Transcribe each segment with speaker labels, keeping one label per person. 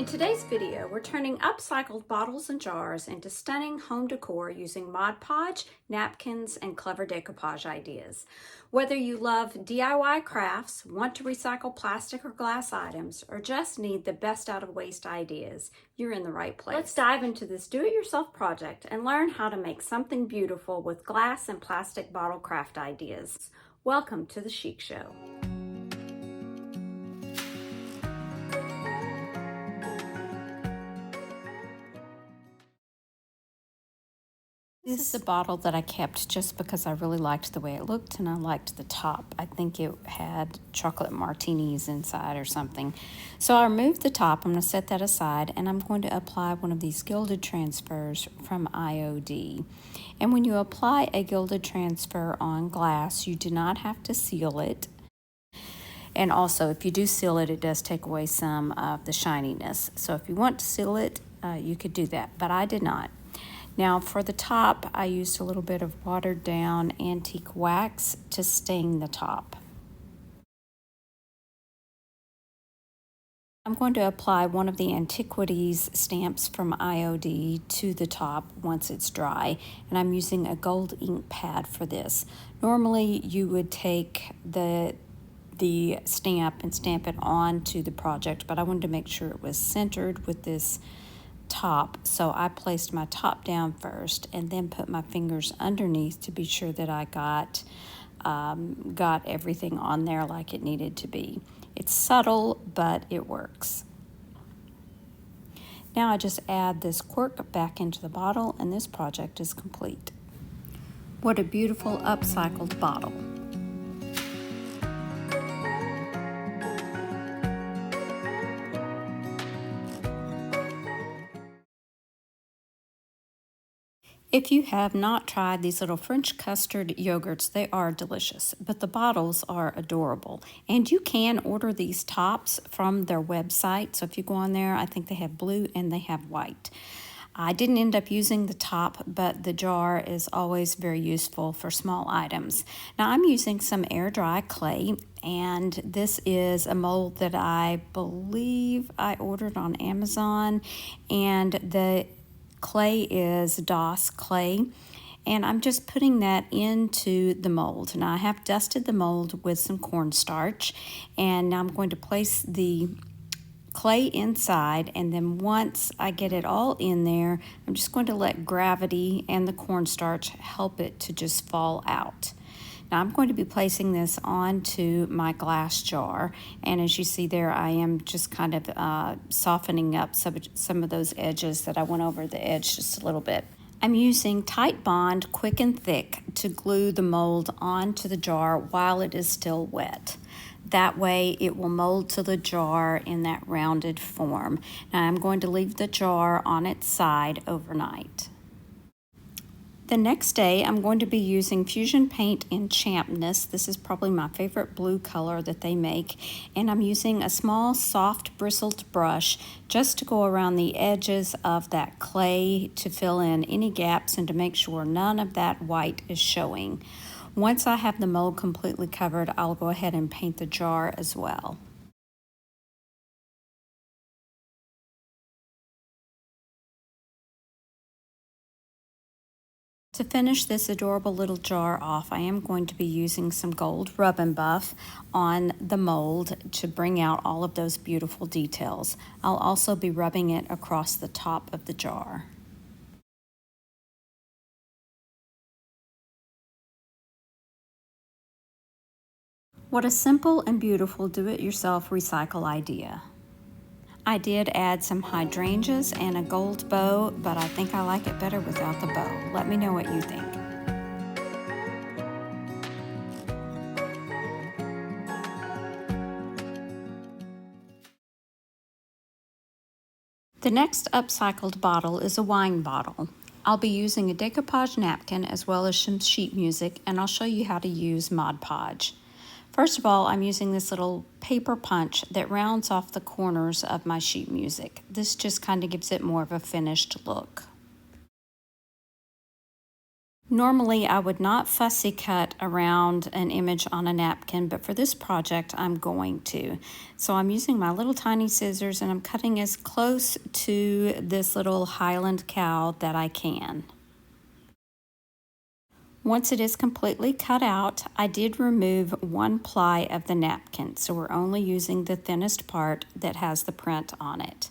Speaker 1: In today's video, we're turning upcycled bottles and jars into stunning home decor using Mod Podge, napkins, and clever decoupage ideas. Whether you love DIY crafts, want to recycle plastic or glass items, or just need the best out of waste ideas, you're in the right place. Let's dive into this do-it-yourself project and learn how to make something beautiful with glass and plastic bottle craft ideas. Welcome to the Chic Show. This is a bottle that I kept just because I really liked the way it looked and I liked the top. I think it had chocolate martinis inside or something. So I removed the top. I'm going to set that aside and I'm going to apply one of these Gilded transfers from IOD. And when you apply a Gilded transfer on glass, you do not have to seal it. And also, if you do seal it, it does take away some of the shininess. So if you want to seal it, you could do that, but I did not. Now for the top, I used a little bit of watered down antique wax to stain the top. I'm going to apply one of the Antiquities stamps from IOD to the top once it's dry, and I'm using a gold ink pad for this. Normally you would take the stamp and stamp it onto the project, but I wanted to make sure it was centered with this top, so I placed my top down first and then put my fingers underneath to be sure that I got everything on there like it needed to be. It's subtle, but it works. Now I just add this cork back into the bottle and this project is complete. What a beautiful upcycled bottle. If you have not tried these little French custard yogurts, they are delicious, but the bottles are adorable. And you can order these tops from their website. So if you go on there, I think they have blue and they have white. I didn't end up using the top, but the jar is always very useful for small items. Now I'm using some air dry clay, and this is a mold that I believe I ordered on Amazon, and the clay is DOS clay, and I'm just putting that into the mold. Now I have dusted the mold with some cornstarch, and now I'm going to place the clay inside, and then once I get it all in there, I'm just going to let gravity and the cornstarch help it to just fall out. Now I'm going to be placing this onto my glass jar, and as you see there, I am just kind of softening up some of those edges that I went over the edge just a little bit. I'm using Tight Bond Quick and Thick to glue the mold onto the jar while it is still wet. That way it will mold to the jar in that rounded form. Now I'm going to leave the jar on its side overnight. The next day, I'm going to be using Fusion Paint in Champness. This is probably my favorite blue color that they make. And I'm using a small, soft, bristled brush just to go around the edges of that clay to fill in any gaps and to make sure none of that white is showing. Once I have the mold completely covered, I'll go ahead and paint the jar as well. To finish this adorable little jar off, I am going to be using some gold rub and buff on the mold to bring out all of those beautiful details. I'll also be rubbing it across the top of the jar. What a simple and beautiful do-it-yourself recycle idea. I did add some hydrangeas and a gold bow, but I think I like it better without the bow. Let me know what you think. The next upcycled bottle is a wine bottle. I'll be using a decoupage napkin as well as some sheet music, and I'll show you how to use Mod Podge. First of all, I'm using this little paper punch that rounds off the corners of my sheet music. This just kind of gives it more of a finished look. Normally, I would not fussy cut around an image on a napkin, but for this project, I'm going to. So I'm using my little tiny scissors and I'm cutting as close to this little Highland cow that I can. Once it is completely cut out, I did remove one ply of the napkin, so we're only using the thinnest part that has the print on it.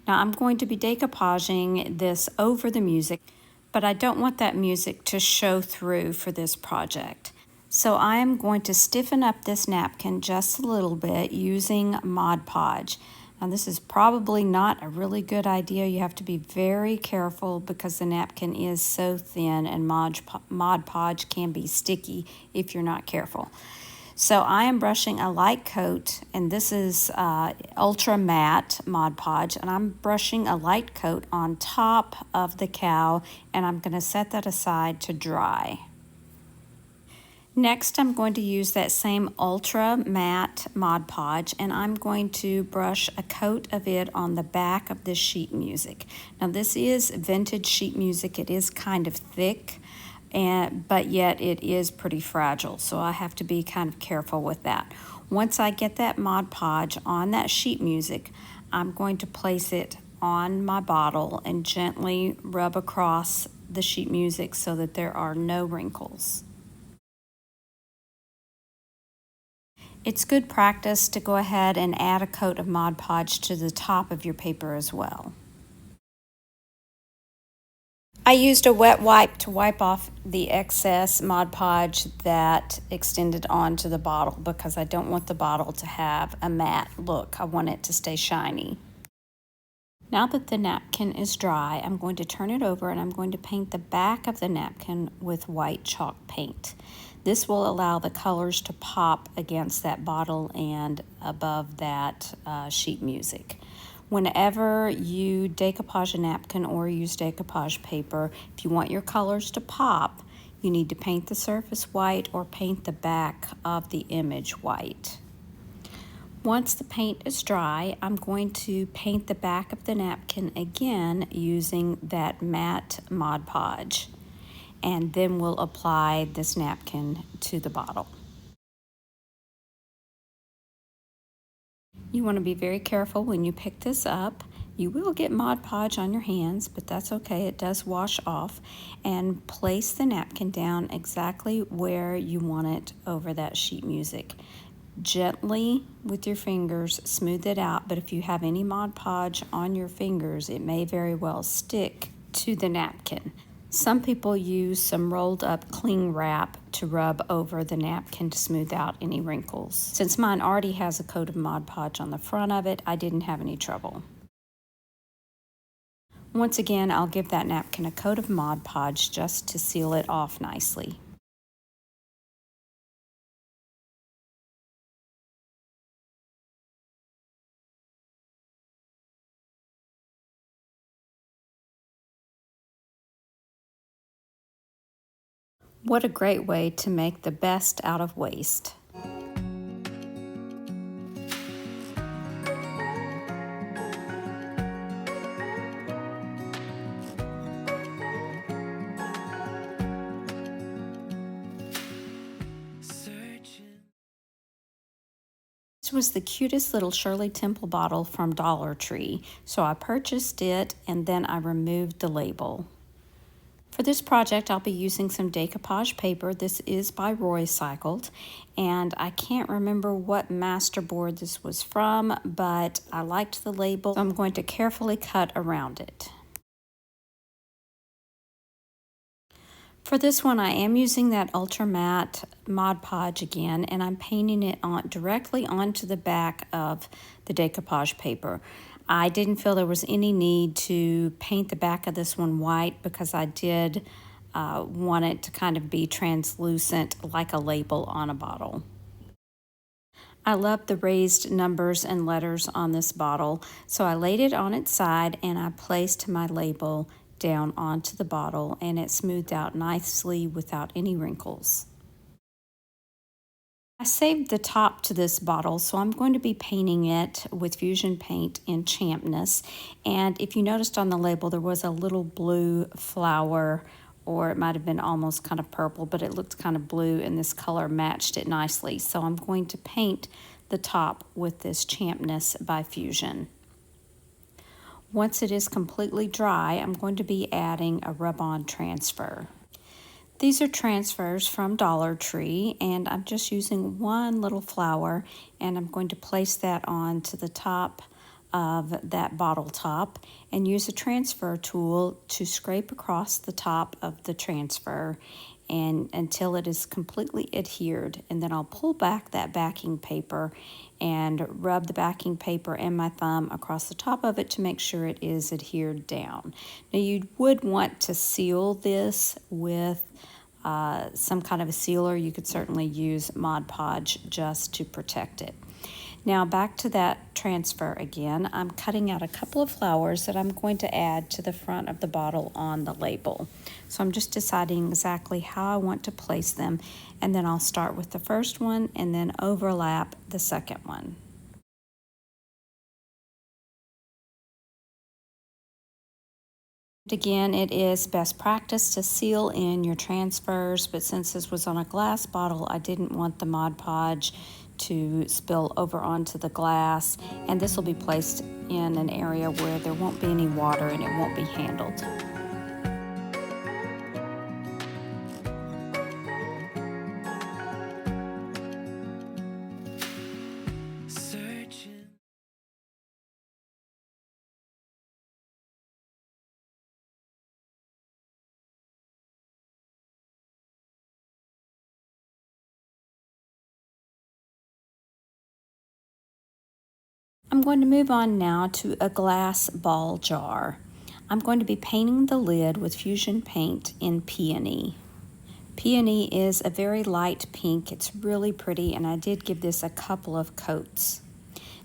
Speaker 1: Now I'm going to be decoupaging this over the music, but I don't want that music to show through for this project. So I am going to stiffen up this napkin just a little bit using Mod Podge. Now this is probably not a really good idea. You have to be very careful because the napkin is so thin and Mod Podge can be sticky if you're not careful. So I am brushing a light coat, and this is Ultra Matte Mod Podge, and I'm brushing a light coat on top of the cow, and I'm going to set that aside to dry. Next, I'm going to use that same Ultra Matte Mod Podge, and I'm going to brush a coat of it on the back of this sheet music. Now this is vintage sheet music. It is kind of thick, but yet it is pretty fragile, so I have to be kind of careful with that. Once I get that Mod Podge on that sheet music, I'm going to place it on my bottle and gently rub across the sheet music so that there are no wrinkles. It's good practice to go ahead and add a coat of Mod Podge to the top of your paper as well. I used a wet wipe to wipe off the excess Mod Podge that extended onto the bottle because I don't want the bottle to have a matte look. I want it to stay shiny. Now that the napkin is dry, I'm going to turn it over and I'm going to paint the back of the napkin with white chalk paint. This will allow the colors to pop against that bottle and above that sheet music. Whenever you decoupage a napkin or use decoupage paper, if you want your colors to pop, you need to paint the surface white or paint the back of the image white. Once the paint is dry, I'm going to paint the back of the napkin again using that matte Mod Podge, and then we'll apply this napkin to the bottle. You want to be very careful when you pick this up. You will get Mod Podge on your hands, but that's okay. It does wash off. And place the napkin down exactly where you want it over that sheet music. Gently with your fingers smooth it out, but if you have any Mod Podge on your fingers, it may very well stick to the napkin. Some people use some rolled up cling wrap to rub over the napkin to smooth out any wrinkles. Since mine already has a coat of Mod Podge on the front of it, I didn't have any trouble. Once again, I'll give that napkin a coat of Mod Podge just to seal it off nicely. What a great way to make the best out of waste. This was the cutest little Shirley Temple bottle from Dollar Tree, so I purchased it and then I removed the label. For this project, I'll be using some decoupage paper. This is by Upcycled, and I can't remember what masterboard this was from, but I liked the label, so I'm going to carefully cut around it. For this one, I am using that Ultra Matte Mod Podge again, and I'm painting it directly onto the back of the decoupage paper. I didn't feel there was any need to paint the back of this one white because I did want it to kind of be translucent like a label on a bottle. I love the raised numbers and letters on this bottle, so I laid it on its side and I placed my label down onto the bottle, and it smoothed out nicely without any wrinkles. I saved the top to this bottle, so I'm going to be painting it with Fusion Paint in Champness. And if you noticed on the label, there was a little blue flower or it might have been almost kind of purple, but it looked kind of blue, and this color matched it nicely. So I'm going to paint the top with this Champness by Fusion. Once it is completely dry, I'm going to be adding a rub-on transfer. These are transfers from Dollar Tree, and I'm just using one little flower, and I'm going to place that on to the top of that bottle top and use a transfer tool to scrape across the top of the transfer and until it is completely adhered, and then I'll pull back that backing paper and rub the backing paper and my thumb across the top of it to make sure it is adhered down. Now you would want to seal this with some kind of a sealer. You could certainly use Mod Podge just to protect it. Now back to that transfer again. I'm cutting out a couple of flowers that I'm going to add to the front of the bottle on the label. So I'm just deciding exactly how I want to place them, and then I'll start with the first one and then overlap the second one. Again, it is best practice to seal in your transfers, but since this was on a glass bottle, I didn't want the Mod Podge to spill over onto the glass, and this will be placed in an area where there won't be any water and it won't be handled. I'm going to move on now to a glass ball jar. I'm going to be painting the lid with Fusion paint in Peony. Peony is a very light pink. It's really pretty, and I did give this a couple of coats.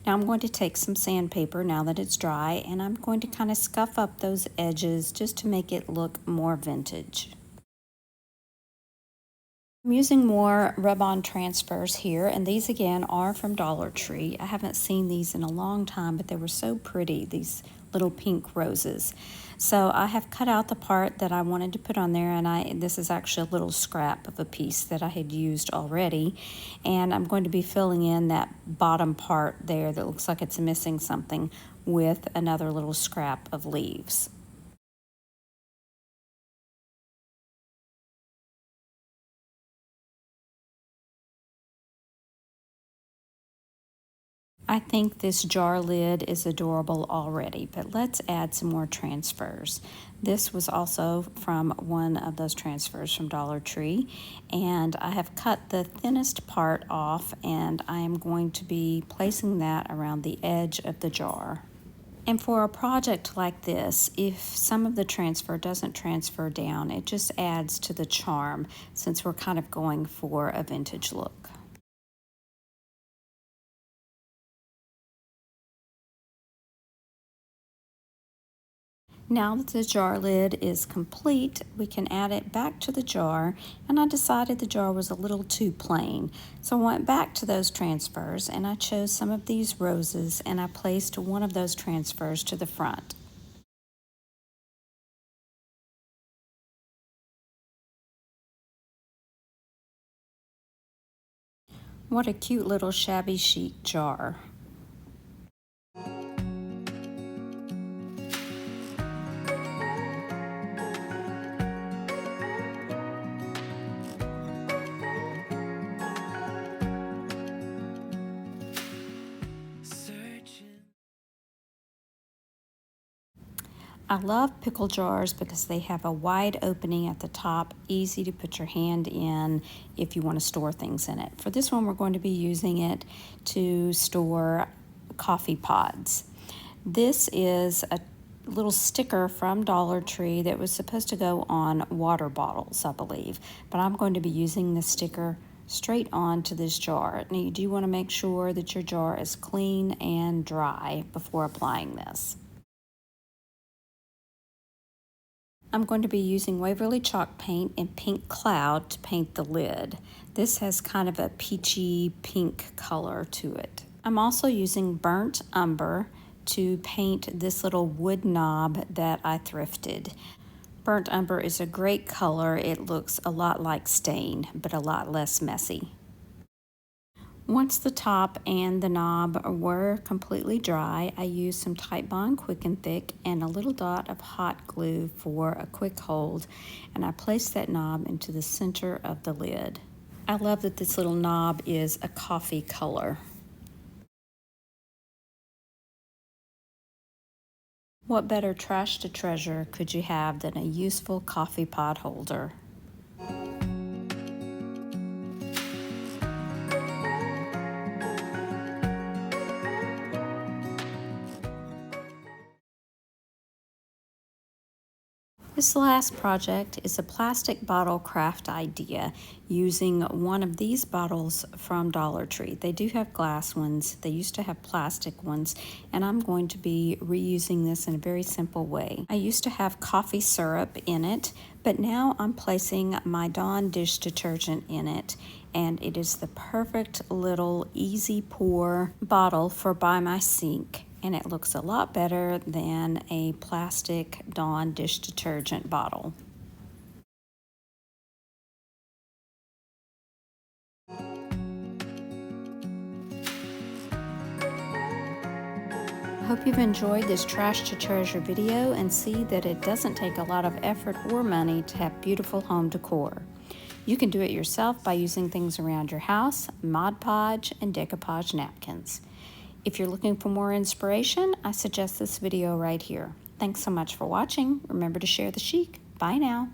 Speaker 1: Now I'm going to take some sandpaper now that it's dry, and I'm going to kind of scuff up those edges just to make it look more vintage. I'm using more rub-on transfers here, and these again are from Dollar Tree. I haven't seen these in a long time, but they were so pretty, these little pink roses. So I have cut out the part that I wanted to put on there, and this is actually a little scrap of a piece that I had used already, and I'm going to be filling in that bottom part there that looks like it's missing something with another little scrap of leaves. I think this jar lid is adorable already, but let's add some more transfers. This was also from one of those transfers from Dollar Tree, and I have cut the thinnest part off, and I am going to be placing that around the edge of the jar. And for a project like this, if some of the transfer doesn't transfer down, it just adds to the charm since we're kind of going for a vintage look. Now that the jar lid is complete, we can add it back to the jar, and I decided the jar was a little too plain. So I went back to those transfers and I chose some of these roses, and I placed one of those transfers to the front. What a cute little shabby chic jar. I love pickle jars because they have a wide opening at the top, easy to put your hand in if you want to store things in it. For this one, we're going to be using it to store coffee pods. This is a little sticker from Dollar Tree that was supposed to go on water bottles, I believe, but I'm going to be using the sticker straight onto this jar. Now you do want to make sure that your jar is clean and dry before applying this. I'm going to be using Waverly chalk paint in Pink Cloud to paint the lid. This has kind of a peachy pink color to it. I'm also using burnt umber to paint this little wood knob that I thrifted. Burnt umber is a great color. It looks a lot like stain, but a lot less messy. Once the top and the knob were completely dry, I used some Titebond Quick and Thick and a little dot of hot glue for a quick hold, and I placed that knob into the center of the lid. I love that this little knob is a coffee color. What better trash to treasure could you have than a useful coffee pot holder? This last project is a plastic bottle craft idea using one of these bottles from Dollar Tree. They do have glass ones. They used to have plastic ones, and I'm going to be reusing this in a very simple way. I used to have coffee syrup in it, but now I'm placing my Dawn dish detergent in it, and it is the perfect little easy pour bottle for by my sink. And it looks a lot better than a plastic Dawn dish detergent bottle. I hope you've enjoyed this trash to treasure video and see that it doesn't take a lot of effort or money to have beautiful home decor. You can do it yourself by using things around your house, Mod Podge, and Decoupage napkins. If you're looking for more inspiration, I suggest this video right here. Thanks so much for watching. Remember to share the chic. Bye now.